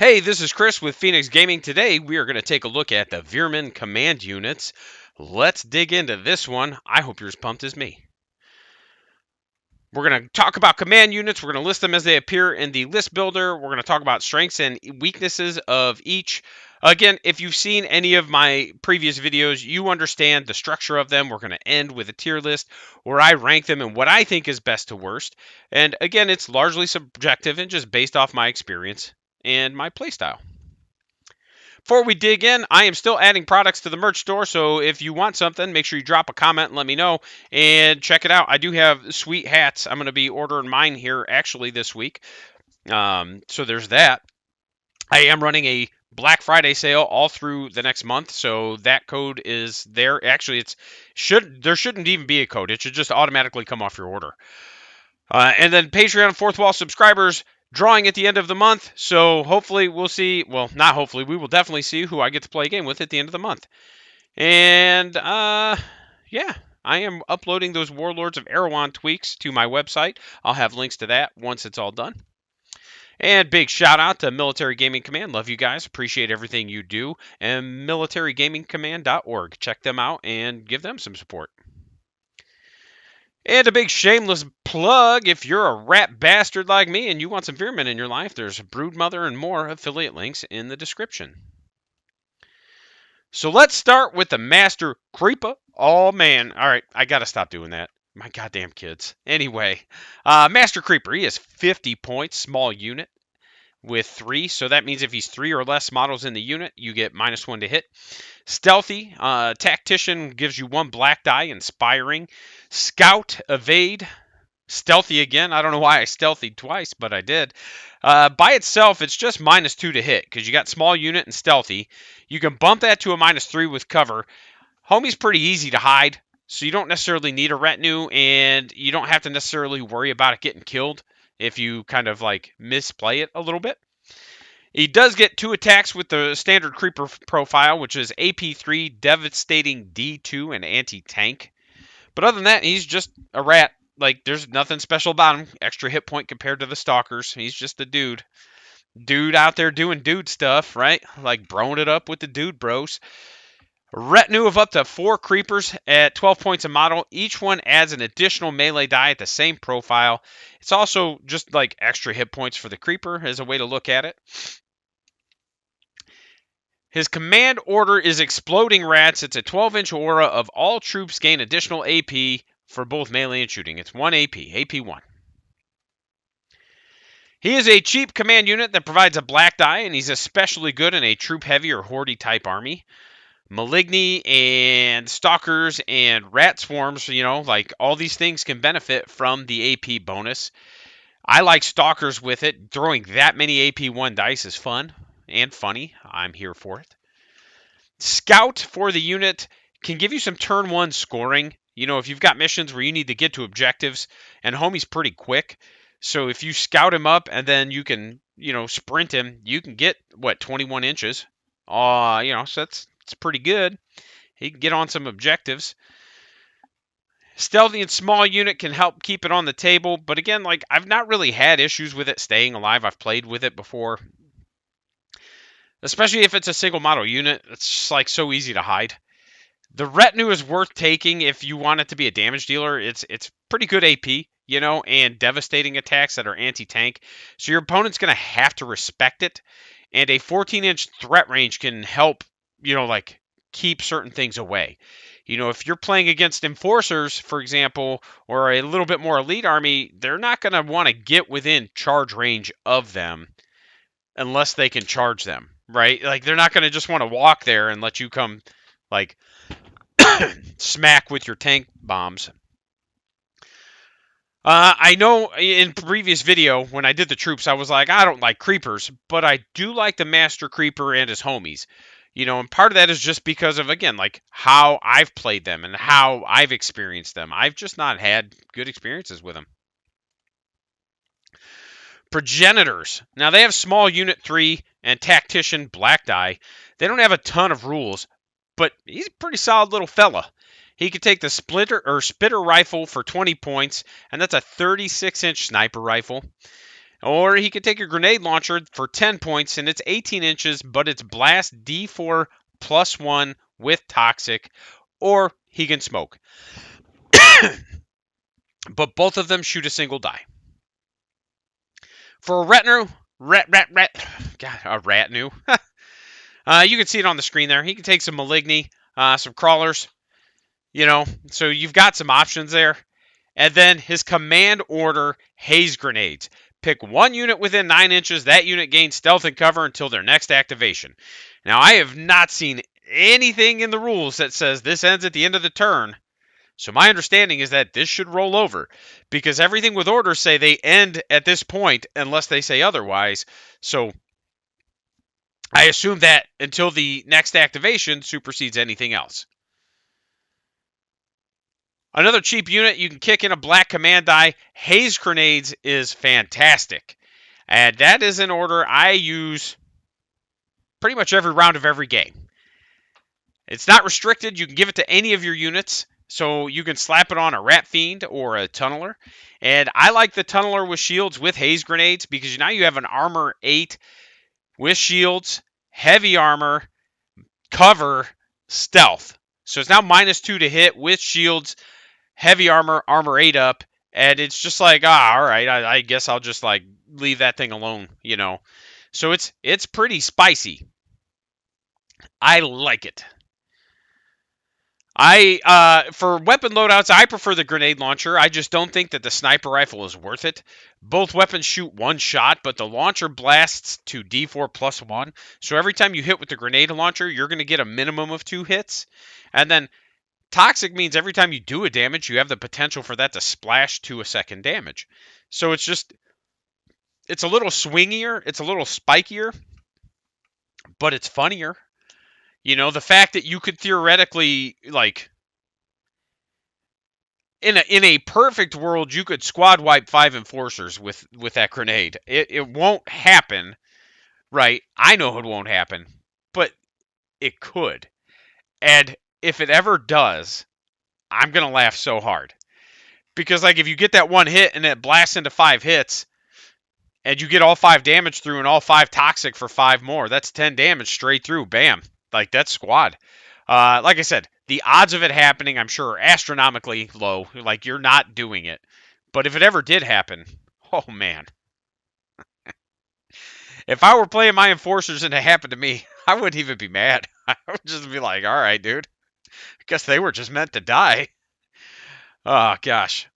Hey, this is Chris with Phoenix Gaming. Today we are going to take a look at the Veer Myn command units. Let's dig into this one. I hope you're as pumped as me. We're going to talk about command units. We're going to list them as they appear in the list builder. We're going to talk about strengths and weaknesses of each. Again, if you've seen any of my previous videos, you understand the structure of them. We're going to end with a tier list where I rank them and what I think is best to worst. And again, it's largely subjective and just based off my experience and my playstyle. Before we dig in, I am still adding products to the merch store, so if you want something, make sure you drop a comment and let me know. And check it out. I do have sweet hats. I'm going to be ordering mine here actually this week. So there's that. I am running a Black Friday sale all through the next month, so that code is there. Actually, there shouldn't even be a code. It should just automatically come off your order. And then Patreon Fourth Wall subscribers drawing at the end of the month. So hopefully we'll see. Well, not hopefully. We will definitely see who I get to play a game with at the end of the month. And yeah, I am uploading those Warlords of Erewhon tweaks to my website. I'll have links to that once it's all done. And big shout out to Military Gaming Command. Love you guys. Appreciate everything you do. And militarygamingcommand.org. Check them out and give them some support. And a big shameless plug, if you're a rat bastard like me and you want some Veer Myn in your life, there's Broodmother and more affiliate links in the description. So let's start with the Master Creeper. Oh man, alright, I gotta stop doing that. My goddamn kids. Anyway, Master Creeper, he has 50 points, small unit with 3, so that means if he's 3 or less models in the unit, you get -1 to hit. Stealthy, Tactician gives you 1 black die, Inspiring. Scout, Evade, Stealthy again. I don't know why I stealthied twice, but I did. By itself, it's just -2 to hit, because you got small unit and Stealthy. You can bump that to a -3 with cover. Homie's pretty easy to hide, so you don't necessarily need a retinue, and you don't have to necessarily worry about it getting killed if you kind of like misplay it a little bit. He does get 2 attacks with the standard creeper profile, which is AP3, Devastating D2, and Anti-Tank. But other than that, he's just a rat. Like, there's nothing special about him. Extra hit point compared to the stalkers. He's just a dude. Dude out there doing dude stuff, right? Like, broing it up with the dude bros. Retinue of up to 4 creepers at 12 points a model. Each one adds an additional melee die at the same profile. It's also just like extra hit points for the creeper as a way to look at it. His command order is Exploding Rats. It's a 12-inch aura of all troops gain additional AP for both melee and shooting. It's 1 AP, AP1. He is a cheap command unit that provides a black die, and he's especially good in a troop-heavy or horde type army. Maligny and Stalkers and Rat Swarms, like all these things can benefit from the AP bonus. I like Stalkers with it. Throwing that many AP1 dice is fun and funny. I'm here for it. Scout for the unit can give you some turn 1 scoring. If you've got missions where you need to get to objectives, and homie's pretty quick. So if you scout him up and then you can, sprint him, you can get, 21 inches. So it's pretty good. He can get on some objectives. Stealthy and small unit can help keep it on the table. But again, I've not really had issues with it staying alive. I've played with it before. Especially if it's a single model unit. It's just so easy to hide. The retinue is worth taking if you want it to be a damage dealer. It's pretty good AP, and devastating attacks that are anti-tank. So your opponent's going to have to respect it. And a 14-inch threat range can help, keep certain things away. If you're playing against enforcers, for example, or a little bit more elite army, they're not going to want to get within charge range of them unless they can charge them, right? They're not going to just want to walk there and let you come, smack with your tank bombs. I know in previous video, when I did the troops, I was like, I don't like creepers, but I do like the Master Creeper and his homies. And part of that is just because of, again, how I've played them and how I've experienced them. I've just not had good experiences with them. Progenitors. Now, they have small unit 3 and tactician black die. They don't have a ton of rules, but he's a pretty solid little fella. He could take the Spitter rifle for 20 points, and that's a 36-inch sniper rifle. Or he could take a grenade launcher for 10 points, and it's 18 inches, but it's blast D4 plus 1 with toxic. Or he can smoke. But both of them shoot a single die. For a retinue, God, a retinue. You can see it on the screen there. He can take some Maligny, some crawlers, so you've got some options there. And then his command order haze grenades. Pick one unit within 9 inches. That unit gains stealth and cover until their next activation. Now, I have not seen anything in the rules that says this ends at the end of the turn. So my understanding is that this should roll over, because everything with orders say they end at this point unless they say otherwise. So I assume that until the next activation supersedes anything else. Another cheap unit you can kick in a black command die. Haze grenades is fantastic. And that is an order I use pretty much every round of every game. It's not restricted. You can give it to any of your units. So you can slap it on a Rat Fiend or a Tunneler. And I like the Tunneler with shields with haze grenades, because now you have an armor 8 with shields, heavy armor, cover, stealth. So it's now -2 to hit with shields, heavy armor, armor 8 up. And it's just like, all right, I guess I'll just like leave that thing alone, So it's pretty spicy. I like it. For weapon loadouts, I prefer the grenade launcher. I just don't think that the sniper rifle is worth it. Both weapons shoot one shot, but the launcher blasts to D4 plus 1. So every time you hit with the grenade launcher, you're going to get a minimum of 2 hits. And then toxic means every time you do a damage, you have the potential for that to splash to a second damage. So it's a little swingier, it's a little spikier, but it's funnier. The fact that you could theoretically, like, in a perfect world, you could squad wipe 5 enforcers with that grenade. It won't happen, right? I know it won't happen, but it could. And if it ever does, I'm going to laugh so hard. Because, like, if you get that one hit and it blasts into 5 hits, and you get all 5 damage through and all 5 toxic for 5 more, that's 10 damage straight through. Bam. Like, that's squad. Like I said, the odds of it happening, I'm sure, are astronomically low. Like, you're not doing it. But if it ever did happen, oh, man. If I were playing my enforcers and it happened to me, I wouldn't even be mad. I would just be like, all right, dude. I guess they were just meant to die. Oh, gosh.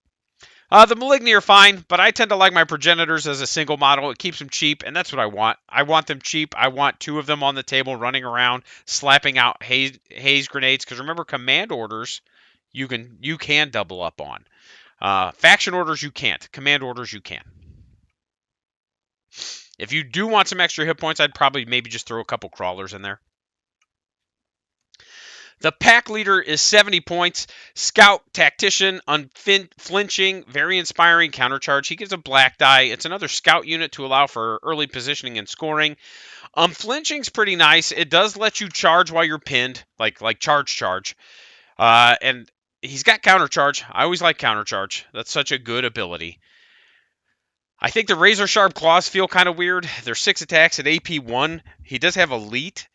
The Maligny are fine, but I tend to like my progenitors as a single model. It keeps them cheap, and that's what I want. I want them cheap. I want 2 of them on the table running around, slapping out haze grenades. Because remember, command orders you can double up on. Faction orders you can't. Command orders you can. If you do want some extra hit points, I'd probably maybe just throw a couple crawlers in there. The pack leader is 70 points. Scout, tactician, unflinching, very inspiring, countercharge. He gives a black die. It's another scout unit to allow for early positioning and scoring. Unflinching's pretty nice. It does let you charge while you're pinned, like charge. And he's got countercharge. I always like countercharge. That's such a good ability. I think the razor sharp claws feel kind of weird. They're 6 attacks at AP 1. He does have elite.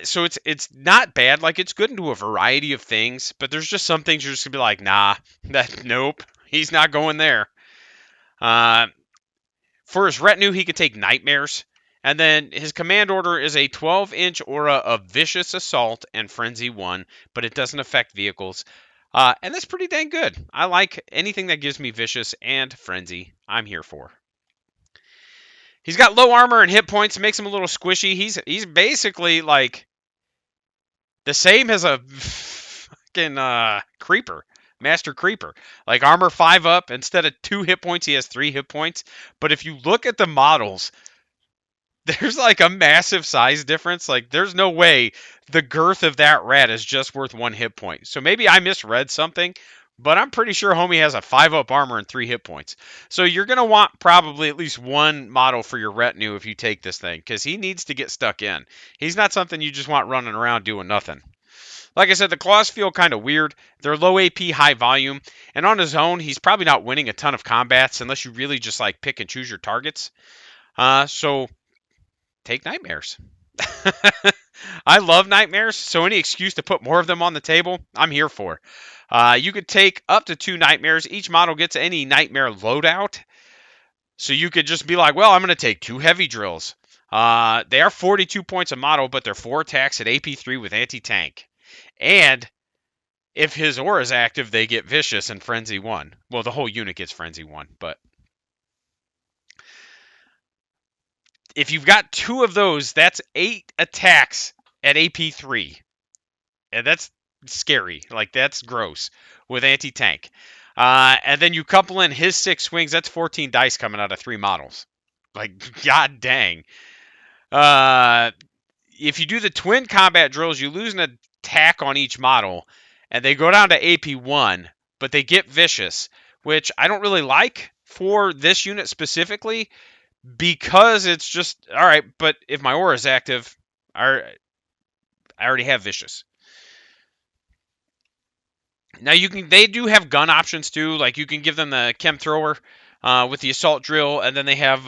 So it's not bad. Like, it's good into a variety of things, but there's just some things you're just gonna be like, nah, nope, he's not going there. For his retinue, he could take nightmares, and then his command order is a 12-inch aura of vicious assault and frenzy 1, but it doesn't affect vehicles. And that's pretty dang good. I like anything that gives me vicious and frenzy. I'm here for. He's got low armor and hit points, makes him a little squishy. He's basically like the same as a fucking creeper, master creeper. Like armor 5 up, instead of 2 hit points, he has 3 hit points. But if you look at the models, there's like a massive size difference. Like, there's no way the girth of that rat is just worth 1 hit point. So maybe I misread something, but I'm pretty sure homie has a 5-up armor and 3 hit points. So you're going to want probably at least 1 model for your retinue if you take this thing, because he needs to get stuck in. He's not something you just want running around doing nothing. Like I said, the claws feel kind of weird. They're low AP, high volume, and on his own, he's probably not winning a ton of combats unless you really just like pick and choose your targets. So take nightmares. I love nightmares, so any excuse to put more of them on the table, I'm here for. You could take up to 2 nightmares. Each model gets any nightmare loadout. So you could just be like, well, I'm going to take 2 heavy drills. They are 42 points a model, but they're 4 attacks at AP3 with anti-tank. And if his aura is active, they get Vicious and Frenzy 1. Well, the whole unit gets Frenzy 1, but if you've got 2 of those, that's 8 attacks at AP3. And that's scary. Like, that's gross with anti-tank. And then you couple in his 6 swings, that's 14 dice coming out of 3 models. Like, god dang. If you do the twin combat drills, you lose an attack on each model, and they go down to AP1, but they get Vicious, which I don't really like for this unit specifically, because it's just, all right, but if my aura is active, I already have Vicious. Now they do have gun options too. Like you can give them the chem thrower with the assault drill, and then they have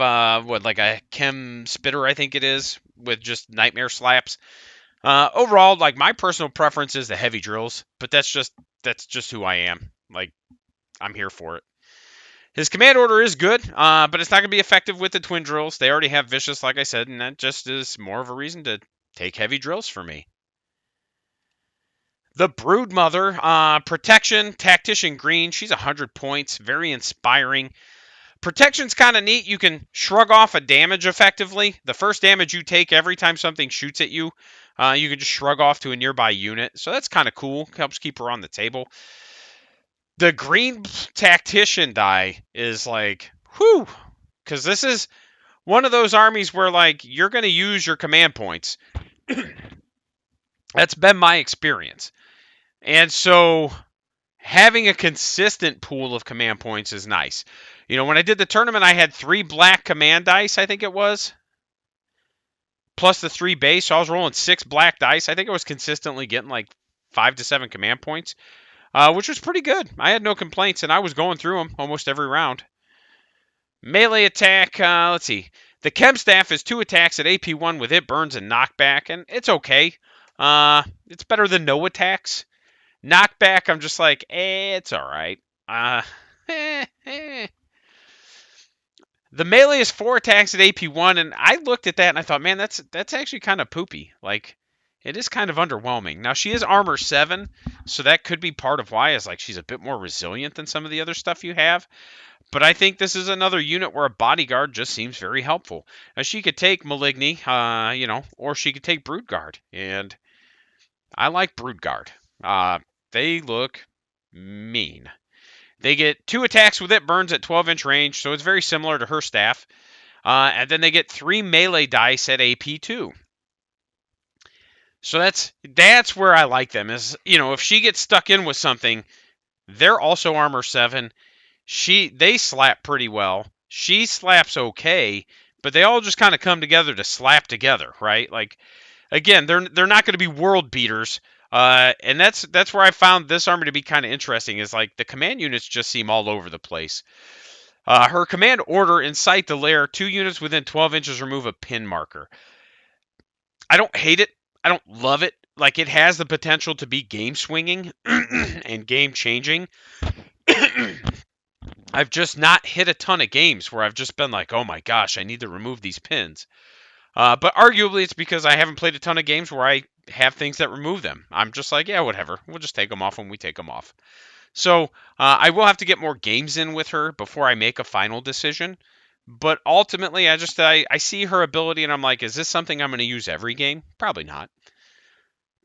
like a chem spitter, I think it is, with just nightmare slaps. Overall, like my personal preference is the heavy drills, but that's just who I am. Like I'm here for it. His command order is good, but it's not going to be effective with the twin drills. They already have Vicious, like I said, and that just is more of a reason to take heavy drills for me. The Broodmother, Protection, Tactician Green. She's 100 points, very inspiring. Protection's kind of neat. You can shrug off a damage effectively. The first damage you take every time something shoots at you, you can just shrug off to a nearby unit. So that's kind of cool. Helps keep her on the table. The green tactician die is like, whew, because this is one of those armies where like you're going to use your command points. That's been my experience. And so having a consistent pool of command points is nice. You know, when I did the tournament, I had 3 black command dice, I think it was, plus the 3 base. So I was rolling 6 black dice. I think I was consistently getting like 5 to 7 command points, which was pretty good. I had no complaints, and I was going through them almost every round. Melee attack, let's see. The Chem Staff is 2 attacks at AP1 with It Burns and Knockback, and it's okay. It's better than no attacks. Knockback, I'm just like, it's all right. The melee is 4 attacks at AP1, and I looked at that and I thought, man, that's actually kind of poopy. Like, it is kind of underwhelming. Now, she is armor 7, so that could be part of why, is like she's a bit more resilient than some of the other stuff you have. But I think this is another unit where a bodyguard just seems very helpful. Now, she could take Maligny, or she could take Broodguard, and I like Broodguard. They look mean. They get 2 attacks with It Burns at 12-inch range, so it's very similar to her staff. And then they get 3 melee dice at AP2. So that's where I like them. Is, you know, if she gets stuck in with something, they're also armor 7. They slap pretty well. She slaps okay, but they all just kind of come together to slap together, right? Like, again, they're not going to be world beaters. And that's where I found this army to be kind of interesting, is like the command units just seem all over the place. Her command order: incite the lair. 2 units within 12 inches remove a pin marker. I don't hate it. I don't love it. Like, it has the potential to be game swinging and game changing. I've just not hit a ton of games where I've just been like, oh my gosh, I need to remove these pins. But arguably it's because I haven't played a ton of games where I have things that remove them. I'm just like, yeah, whatever. We'll just take them off when we take them off. So I will have to get more games in with her before I make a final decision. But ultimately, I see her ability and I'm like, is this something I'm going to use every game? Probably not.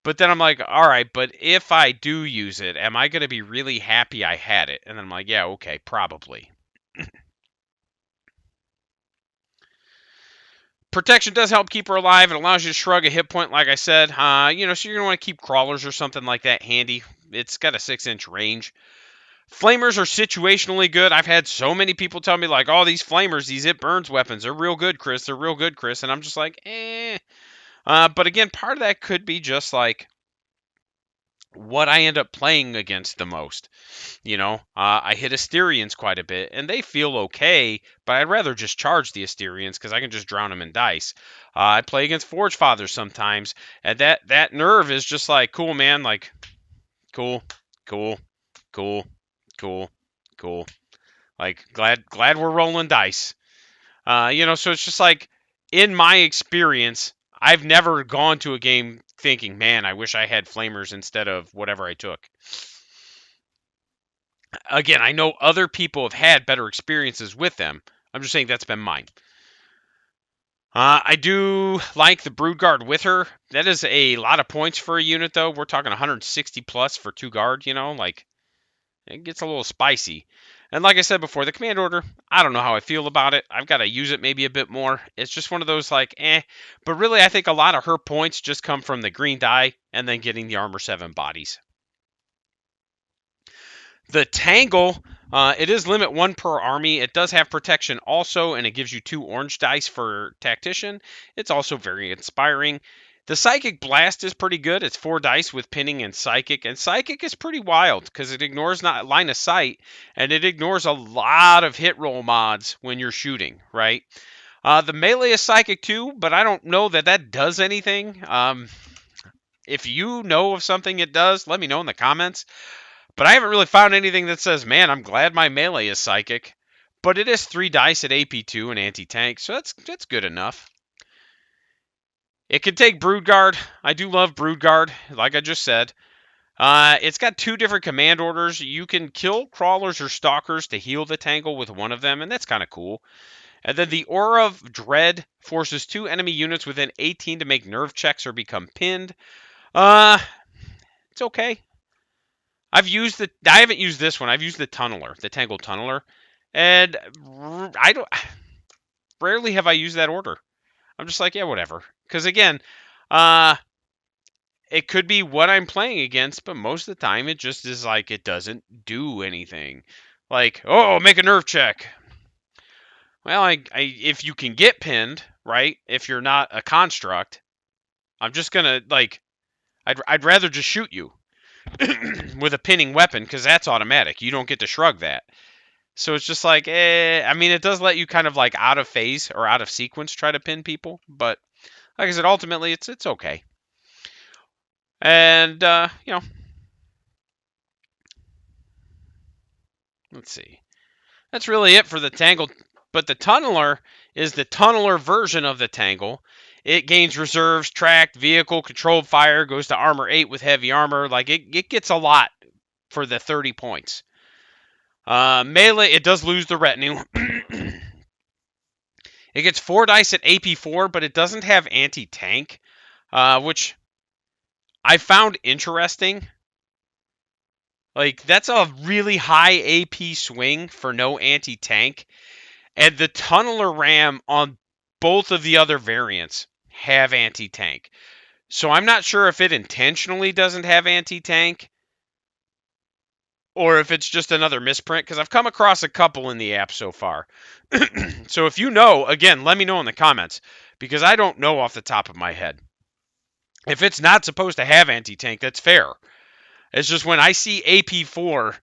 But then I'm like, all right, but if I do use it, am I going to be really happy I had it? And then I'm like, yeah, okay, probably. Protection does help keep her alive. It allows you to shrug a hit point, like I said. So you're going to want to keep crawlers or something like that handy. It's got a 6-inch range. Flamers are situationally good. I've had so many people tell me, like, oh, these flamers, these It Burns weapons, they're real good, Chris. They're real good, Chris. And I'm just like, eh. But again, part of that could be just like, what I end up playing against the most. I hit Asterians quite a bit, and they feel okay, but I'd rather just charge the Asterians because I can just drown them in dice. I play against Forge Fathers sometimes, and that nerve is just like, cool, man, like, cool, cool, cool, cool, cool. Like, glad we're rolling dice. So it's just like, in my experience, I've never gone to a game thinking, man, I wish I had flamers instead of whatever I took. Again, I know other people have had better experiences with them. I'm just saying that's been mine. I do like the Broodguard with her. That is a lot of points for a unit, though. We're talking 160 plus for 2 guard, like, it gets a little spicy. And like I said before, the command order, I don't know how I feel about it. I've got to use it maybe a bit more. It's just one of those like, eh. But really, I think a lot of her points just come from the green die and then getting the armor 7 bodies. The Tangle, it is limit 1 per army. It does have protection also, and it gives you 2 orange dice for Tactician. It's also very inspiring. The Psychic Blast is pretty good. It's 4 dice with Pinning and Psychic is pretty wild because it ignores not line of sight, and it ignores a lot of hit roll mods when you're shooting, right? The Melee is Psychic too, but I don't know that does anything. If you know of something it does, let me know in the comments. But I haven't really found anything that says, man, I'm glad my Melee is Psychic. But it is 3 dice at AP2 and anti-tank, so that's good enough. It can take Broodguard. I do love Broodguard, like I just said. It's got 2 different command orders. You can kill crawlers or stalkers to heal the Tangle with one of them, and that's kind of cool. And then the Aura of Dread forces 2 enemy units within 18 to make nerve checks or become pinned. It's okay. I haven't used this one. I've used the Tunneler, the Tangle Tunneler, and I don't. Rarely have I used that order. I'm just like, yeah, whatever. Because again, it could be what I'm playing against, but most of the time it just is like it doesn't do anything. Like, oh, make a nerve check. Well, if you can get pinned, right? If you're not a construct, I'm just gonna like, I'd rather just shoot you with a pinning weapon because that's automatic. You don't get to shrug that. So it's just like, I mean, it does let you kind of like out of phase or out of sequence try to pin people, but like I said, ultimately it's okay. And let's see. That's really it for the Tangle. But the Tunneler is the Tunneler version of the Tangle. It gains reserves, tracked, vehicle, controlled fire, goes to armor 8 with heavy armor. Like it gets a lot for the 30 points. Melee, it does lose the retinue. It gets 4 dice at AP4, but it doesn't have anti-tank, which I found interesting. Like, that's a really high AP swing for no anti-tank. And the Tunneler Ram on both of the other variants have anti-tank. So I'm not sure if it intentionally doesn't have anti-tank or if it's just another misprint, because I've come across a couple in the app so far. So if you know, again, let me know in the comments, because I don't know off the top of my head. If it's not supposed to have anti-tank, that's fair. It's just when I see AP4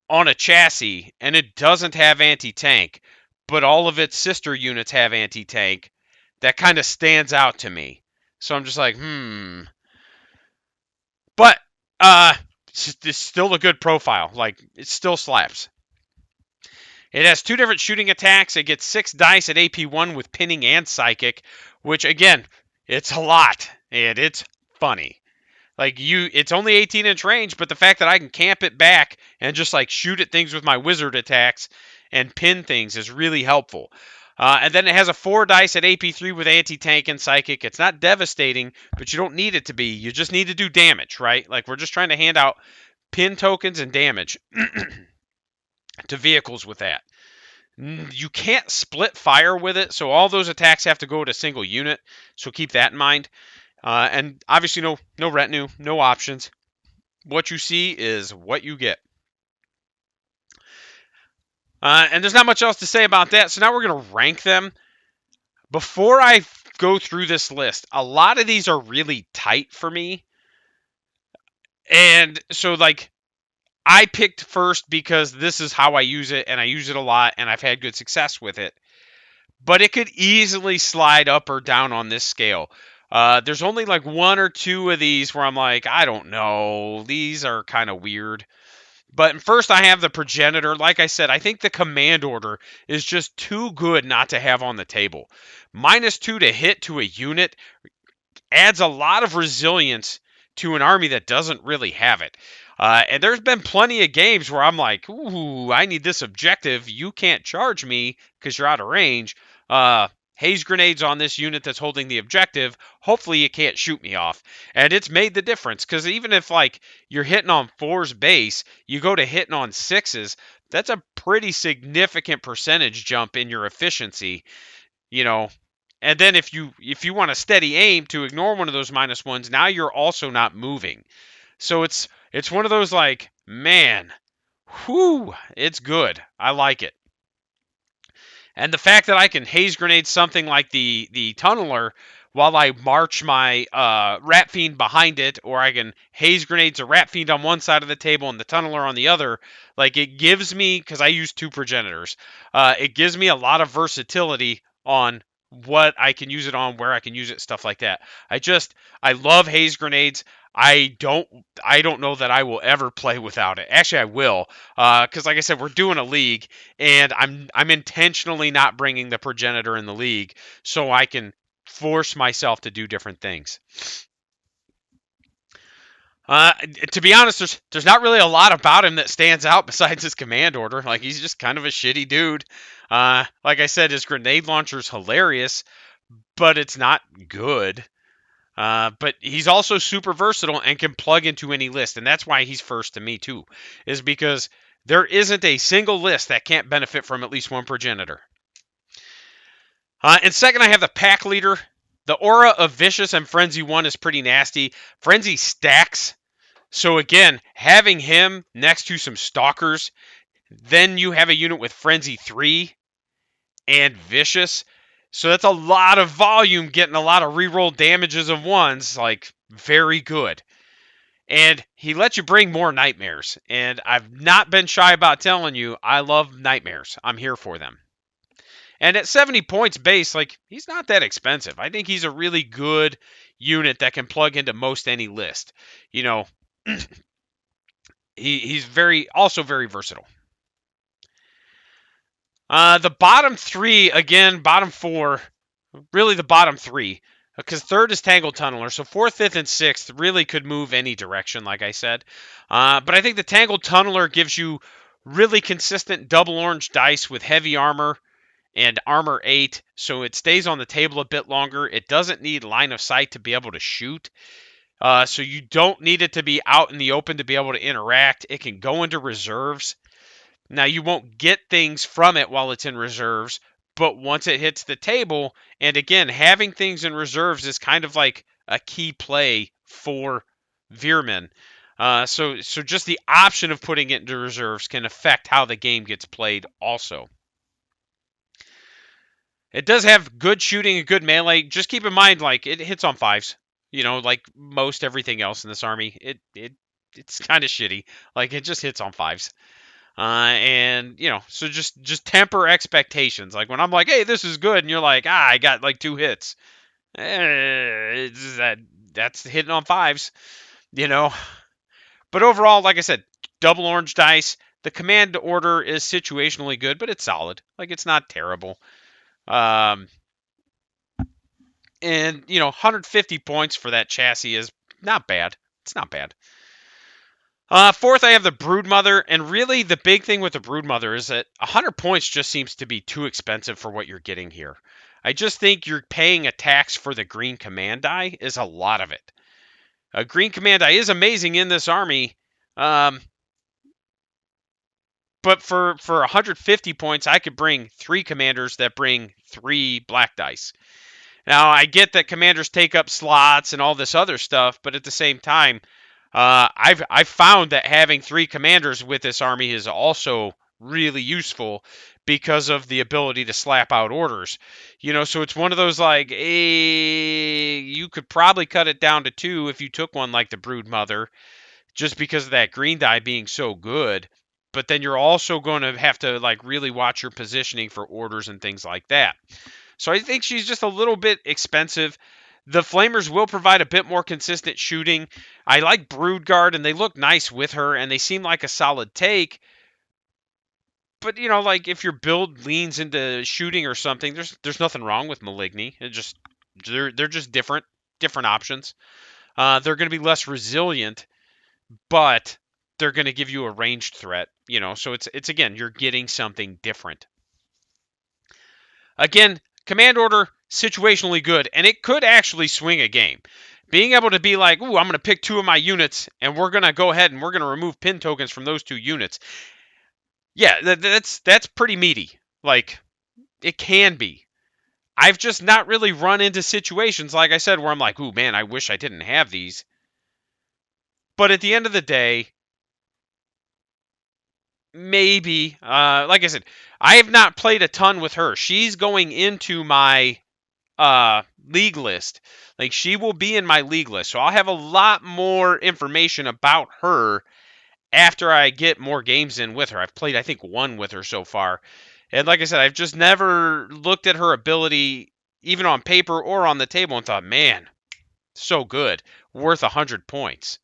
on a chassis and it doesn't have anti-tank, but all of its sister units have anti-tank, that kind of stands out to me. So I'm just like, But it's still a good profile. Like, it still slaps. It has 2 different shooting attacks. It gets 6 dice at AP1 with pinning and psychic, which again, it's a lot and it's funny. Like, it's only 18-inch range, but the fact that I can camp it back and just like shoot at things with my wizard attacks and pin things is really helpful. And then it has a 4 dice at AP3 with anti-tank and psychic. It's not devastating, but you don't need it to be. You just need to do damage, right? Like, we're just trying to hand out pin tokens and damage to vehicles with that. You can't split fire with it, so all those attacks have to go to a single unit. So keep that in mind. And obviously no retinue, no options. What you see is what you get. And there's not much else to say about that. So now we're going to rank them. Before I go through this list, a lot of these are really tight for me. And so, like, I picked first because this is how I use it, and I use it a lot, and I've had good success with it. But it could easily slide up or down on this scale. There's only like one or two of these where I'm like, I don't know. These are kind of weird. But first, I have the progenitor. Like I said, I think the command order is just too good not to have on the table. -2 to hit to a unit adds a lot of resilience to an army that doesn't really have it. And there's been plenty of games where I'm like, ooh, I need this objective. You can't charge me because you're out of range. Haze grenades on this unit that's holding the objective. Hopefully you can't shoot me off. And it's made the difference because even if like you're hitting on 4's base, you go to hitting on 6's, that's a pretty significant percentage jump in your efficiency, you know. And then if you want a steady aim to ignore one of those -1s, now you're also not moving. So it's one of those like, man, whoo, it's good. I like it. And the fact that I can haze grenade something like the tunneler while I march my rat fiend behind it, or I can haze grenades a rat fiend on one side of the table and the tunneler on the other, like it gives me, because I use 2 progenitors, it gives me a lot of versatility on what I can use it on, where I can use it, stuff like that. I love haze grenades. I don't know that I will ever play without it. Actually, I will, because like I said, we're doing a league, and I'm intentionally not bringing the progenitor in the league so I can force myself to do different things. Uh, to be honest, there's not really a lot about him that stands out besides his command order. Like he's just kind of a shitty dude. Like I said, his grenade launcher's hilarious, but it's not good. But he's also super versatile and can plug into any list, and that's why he's first to me too, is because there isn't a single list that can't benefit from at least one progenitor. And second, I have the pack leader. The aura of Vicious and Frenzy 1 is pretty nasty. Frenzy stacks. So again, having him next to some Stalkers, then you have a unit with Frenzy 3 and Vicious. So that's a lot of volume, getting a lot of reroll damages of 1s, like very good. And he lets you bring more nightmares. And I've not been shy about telling you, I love nightmares. I'm here for them. And at 70 points base, like he's not that expensive. I think he's a really good unit that can plug into most any list. You know, he's also very versatile. The bottom three, again, bottom four, really the bottom three, because third is Tangled Tunneler, so fourth, fifth, and sixth really could move any direction, like I said. But I think the Tangled Tunneler gives you really consistent double orange dice with heavy armor and armor 8, so it stays on the table a bit longer. It doesn't need line of sight to be able to shoot. So you don't need it to be out in the open to be able to interact. It can go into reserves. Now, you won't get things from it while it's in reserves, but once it hits the table, and again, having things in reserves is kind of like a key play for Veer Myn. So just the option of putting it into reserves can affect how the game gets played also. It does have good shooting and good melee. Just keep in mind, like, it hits on 5s. You know, like most everything else in this army, it's kind of shitty. Like, it just hits on 5s. And so just temper expectations. Like when I'm like, hey, this is good, and you're like, I got like 2 hits. That's hitting on 5s, you know. But overall, like I said, double orange dice. The command order is situationally good, but it's solid. Like it's not terrible. Um, and 150 points for that chassis is not bad. It's not bad. Fourth, I have the Broodmother, and really the big thing with the Broodmother is that 100 points just seems to be too expensive for what you're getting here. I just think you're paying a tax for the green command die is a lot of it. A green command die is amazing in this army, but for 150 points, I could bring 3 commanders that bring 3 black dice. Now, I get that commanders take up slots and all this other stuff, but at the same time, I've found that having 3 commanders with this army is also really useful because of the ability to slap out orders. So it's one of those like, you could probably cut it down to 2 if you took one like the Broodmother, just because of that green die being so good. But then you're also going to have to like really watch your positioning for orders and things like that. So I think she's just a little bit expensive. The Flamers will provide a bit more consistent shooting. I like Broodguard, and they look nice with her, and they seem like a solid take. But like if your build leans into shooting or something, there's nothing wrong with Maligny. They're just different options. They're going to be less resilient, but they're going to give you a ranged threat. So it's again, you're getting something different. Again, command order situationally good, and it could actually swing a game. Being able to be like, ooh, I'm going to pick 2 of my units, and we're going to go ahead and we're going to remove pin tokens from those 2 units. Yeah, that's pretty meaty. Like, it can be. I've just not really run into situations, like I said, where I'm like, ooh, man, I wish I didn't have these. But at the end of the day, maybe, like I said, I have not played a ton with her. She's going into my league list. Like, she will be in my league list. So I'll have a lot more information about her after I get more games in with her. I've played, I think, 1 with her so far. And like I said, I've just never looked at her ability, even on paper or on the table, and thought, man, so good. Worth 100 points.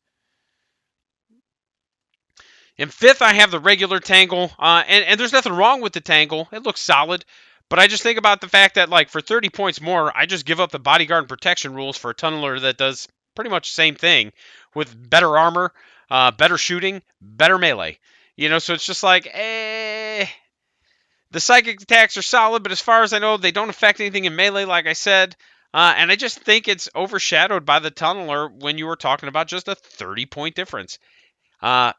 In 5th, I have the regular Tangle. And there's nothing wrong with the Tangle. It looks solid. But I just think about the fact that, like, for 30 points more, I just give up the bodyguard and protection rules for a tunneler that does pretty much the same thing with better armor, better shooting, better melee. So it's just like, the psychic attacks are solid, but as far as I know, they don't affect anything in melee, like I said. And I just think it's overshadowed by the tunneler when you were talking about just a 30-point difference. For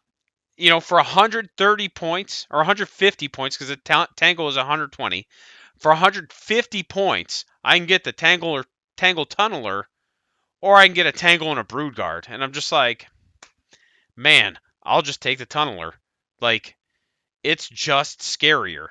130 points, or 150 points, because the Tangle is 120, for 150 points, I can get the Tangle Tunneler, or I can get a Tangle and a Broodguard. And I'm just like, man, I'll just take the Tunneler. Like, it's just scarier.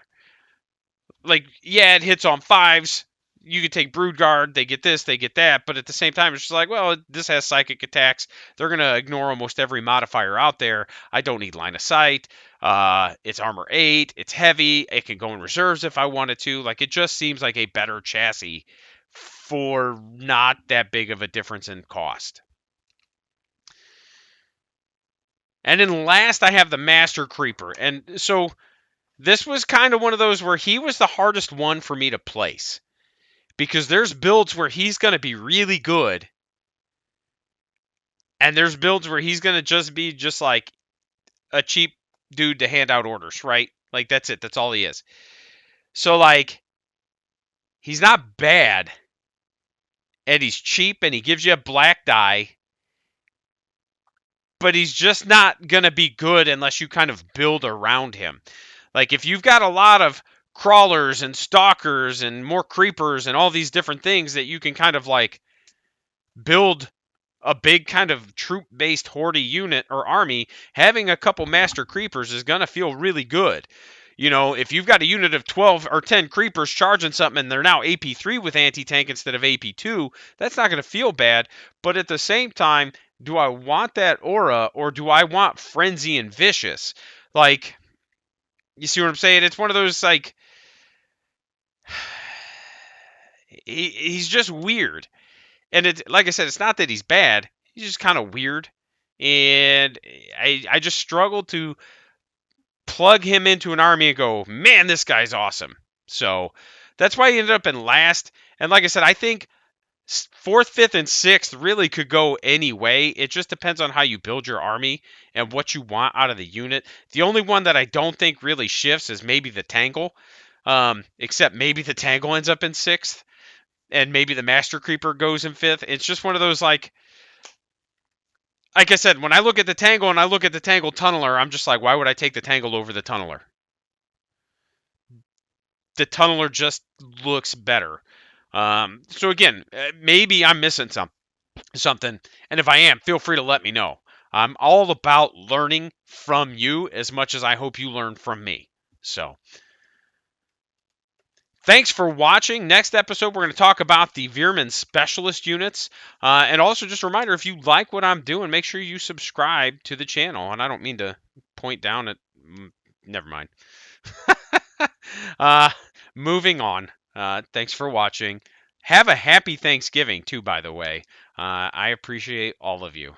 Like, yeah, it hits on 5s. You could take Broodguard, they get this, they get that, but at the same time, it's just like, well, this has psychic attacks. They're going to ignore almost every modifier out there. I don't need line of sight. It's armor 8. It's heavy. It can go in reserves if I wanted to. Like, it just seems like a better chassis for not that big of a difference in cost. And then last, I have the Master Creeper. And so this was kind of one of those where he was the hardest one for me to place. Because there's builds where he's going to be really good. And there's builds where he's going to just be just like a cheap dude to hand out orders, right? Like, that's it. That's all he is. So, like, he's not bad. And he's cheap and he gives you a black die. But he's just not going to be good unless you kind of build around him. Like, if you've got a lot of crawlers and stalkers and more creepers and all these different things that you can kind of like build a big kind of troop-based horde unit or army, having a couple master creepers is going to feel really good. If you've got a unit of 12 or 10 creepers charging something and they're now AP3 with anti-tank instead of AP2, that's not going to feel bad. But at the same time, do I want that aura or do I want frenzy and vicious? Like, you see what I'm saying? It's one of those, like, he's just weird. And it's like I said, it's not that he's bad. He's just kind of weird. And I just struggle to plug him into an army and go, man, this guy's awesome. So that's why he ended up in last. And like I said, I think 4th, 5th, and 6th really could go any way. It just depends on how you build your army and what you want out of the unit. The only one that I don't think really shifts is maybe the Tangle. Except maybe the Tangle ends up in 6th. And maybe the Master Creeper goes in 5th. It's just one of those, like I said, when I look at the Tangle and I look at the Tangle Tunneler, I'm just like, why would I take the Tangle over the Tunneler? The Tunneler just looks better. So again, maybe I'm missing something. And if I am, feel free to let me know. I'm all about learning from you as much as I hope you learn from me. So Thanks for watching. Next episode, we're going to talk about the Veer Myn specialist units. And also, just a reminder, if you like what I'm doing, make sure you subscribe to the channel. And I don't mean to point down at... Never mind. uh, moving on. Thanks for watching. Have a happy Thanksgiving, too, by the way. I appreciate all of you.